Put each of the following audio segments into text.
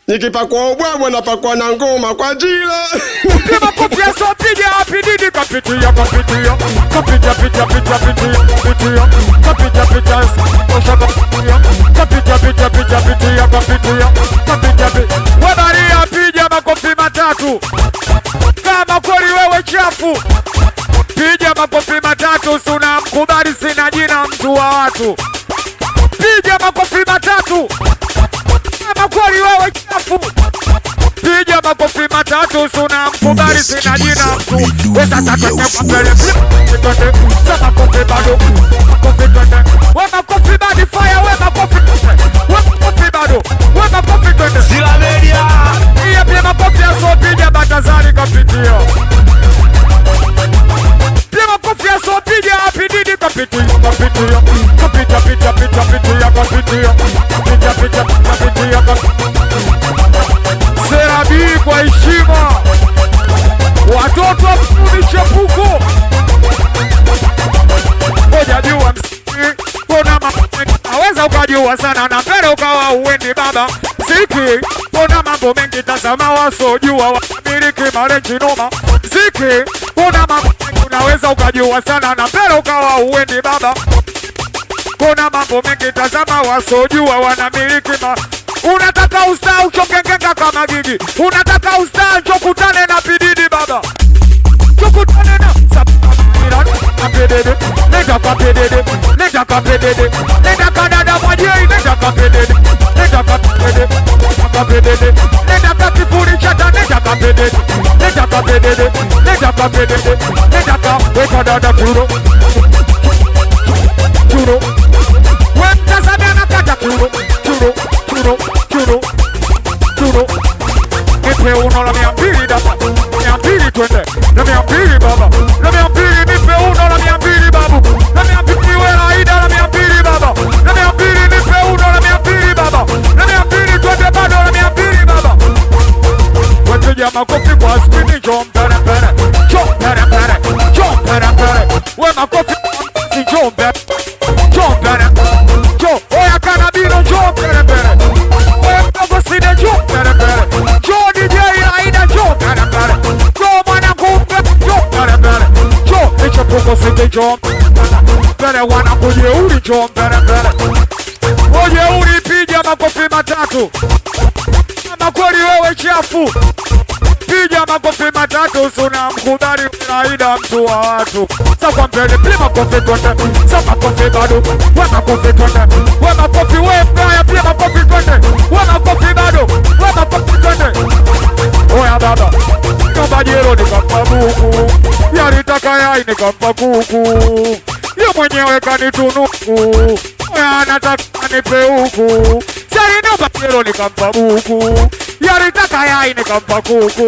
Nikipakwa ubwabwa napakwa na ngoma kwa jila. Kima kopia so pidia pididi kapitia kapitia kapitia pitia pitia pitia kapitia pitia osha kapitia kapitia pitia pitia pitia kapitia kapitia webaria pidia makofi matatu kama kweli wewe chafu. Pidia makofi matatu suna mkubali sina jina mtu wa watu. Pidia makofi matatu kama kweli wewe chafu. Pidia makofi matatu suna mkubali sina jina mtu. We sasa twende kwa mbele twende sasa makofi bado makofi twende we makofi badi fire we makofi we makofi bado we makofi twende Sila Media iye pia makofi ya so pidia Batazari kapitia pia makofi ya so pidia pididi kapitia kapitia kapitia pitia pitia pitia kapitia kapitia pitia kapitia Serabi kwa heshima watoto wa chepuko moja jua msiki kuna naweza ukajua sana na mbele ukawa uendi baba msiki kuna mambo mengi tazama wasojua wamiliki marenji noma msiki kuna mambo mengi unaweza ukajua sana na mbele ukawa uendi baba kuna mambo mengi tazama wasojua wanamiliki unataka ustaa uchokengenga kama gigi. Unataka ustaa chokutane na pididi baba. Chokutane na sapirani kapedede. Nenda kapedede. Nenda kapedede. Nenda kadada mwajei. Nenda kapedede. Nenda kapedede. Kapedede. Nenda kakifuri chata. Nenda kapedede. Nenda kapedede. Nenda kapedede. Nenda kapedede. Dada kuro. Kuro. Wemtazamia na kata kuro. Kuro. Kuro. Kuro. Kuro. Nipe uno la 200 dapa 200 twende la 200 baba la 200 nipe uno la 200 babu la 200 wela aida la 200 baba la 200 nipe uno la 200 baba la 200 twende bado la 200 baba wateja makofi kwa spini jom pere pere jom pere pere jom pere pere we makofi si jom pere jom pere jom oya kanabino jom pere pere Sine jo pere pere jo DJ aida jo pere pere jo mwana kumpe jo pere pere jo eche poko sike jo pere wana kuje uri jo pere pere oje uri pidia makofi matatu kama kweli wewe chafu pidia makofi matatu suna mkubali unaida mtu wa watu sasa mbele pia makofi twende sasa makofi bado we makofi twende we makofi we mbaya pia makofi twende we makofi bado we makofi twende oya baba kama jero nikampa buku yalitaka yai nikampa kuku ye mwenyewe kanitunuku oya anataka nipe huku sari namba jero nikampa buku yalitaka yai nikampa kuku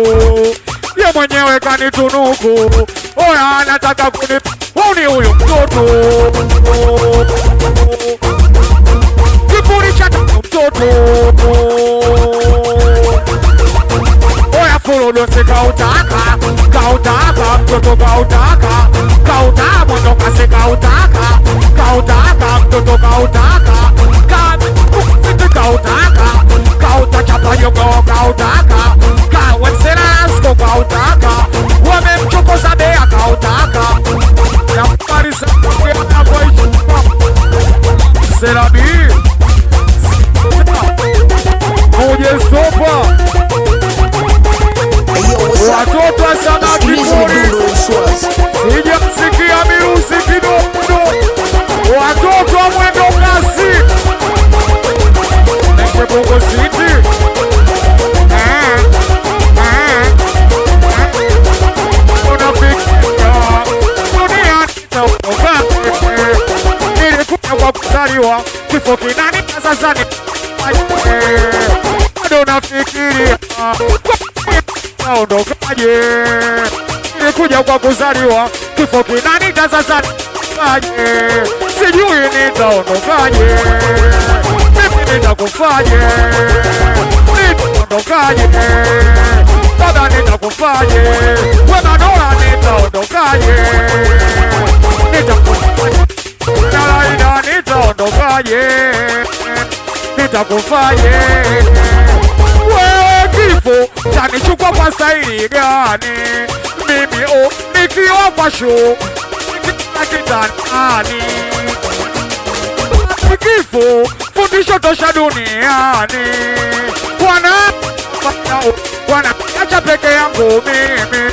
ye mwenyewe kanitunuku oya anataka kunipa uni huyu mtoto kipuri cha mtoto oya fuludo si kautaka kautaka mtoto kautaka kautaka mwendoka si kautaka kautaka mtoto kautaka kamiti kautaka kauta chapanyogo kautaka kawenserasko kautaka wamemchokoza bea kautaka ya parisa ya boishi Serabi Oje sopa watoto wa sana kipuri sija msikia mirusi kidogo watoto wa mwendo kasi neke Bongo City unafikia dunia nilikuja kwa kuzaliwa kifo kinani sasa ni bado nafikiria ondokaje nilikuja kwa kuzaliwa kifo kinani sasa ni sijui nitaondokaje mimi nitakufaje nitaondokaje baba nitakufaje we Manora nitaondokaje nitakufaje Nalaida nitaondokaje nitakufaje we siri gani? Mimi nikiwa kwa show kitandani, kifo fundisho tosha duniani. Wanaacha peke yangu mimi,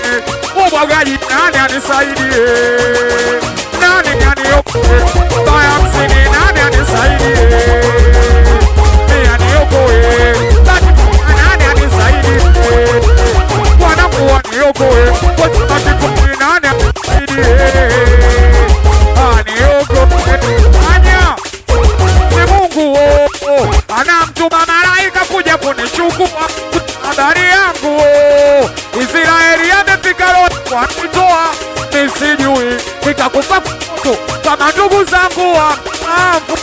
ubwagaji nani anisaidie? Nani aniokoe? Baya msini nani anisaidie? Ni aniokoe, nani anisaidie? Wanakuwa niokoe, kwa kipumi nani anisaidie? Aniokoe, anya ni Mungu anamtuma malaika kuja kunichukua habari yangu. Israeli amefika Loti kwa nitoa, nisijui nikakufa kuto kama ndugu zangu wa mafu.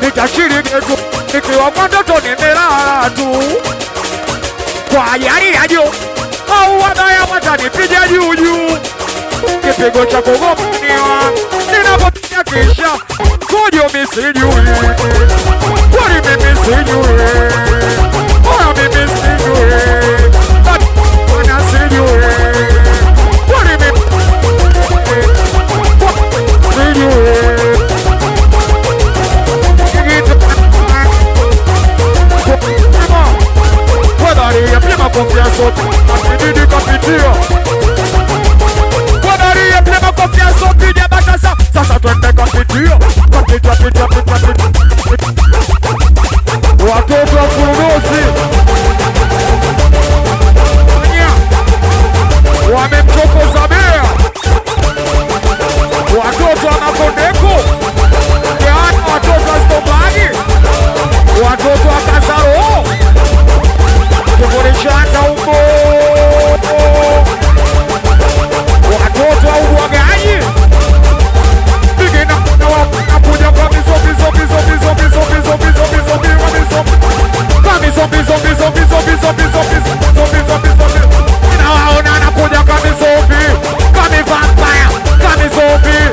Nikashiri getu nikiwa kwa ndoto nimelala tu, kwa ajali ya juu au wabaya watanipiga juu juu. Kipigo cha kugombaniwa ninapopiga kisha kojo misijui, kwani mimi sijui, oya mimi sijui, wana sijui, kwani mimi sijui. Wadari ya plema kofia sote, atididi kapitia. Wadari ya plema kofia sote, jabasasa, sasa tuende kapitia. Kapitia. Watoto wa Kurudosi wamemchokoza Bea, watoto wa Makondeko, watoto wa Stobagi, watoto wa Kasaro, Tukurishanda huko, watoto wa Uwagaji, Bigina wanakuja kwa mizo. Ninawaona anakuja kwa mizobi, kami vampire, kami zombie,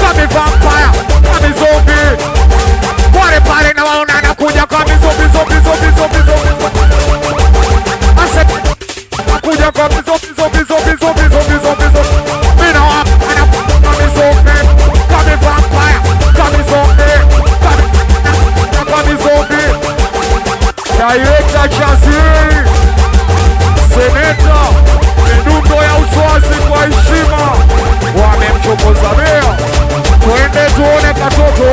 kami vampire, kami zombie. Wale pale nawaona anakuja kwa mizobi. Ase anakuja kwa mizobi. Ninawaona anakuja kwa mizobi, kami vampire, kami zombie, kami zombie. Director Chaziri, Seneta, midundo ya uswazi kwa heshima, wamemchokoza Bea. Twende tuone katoto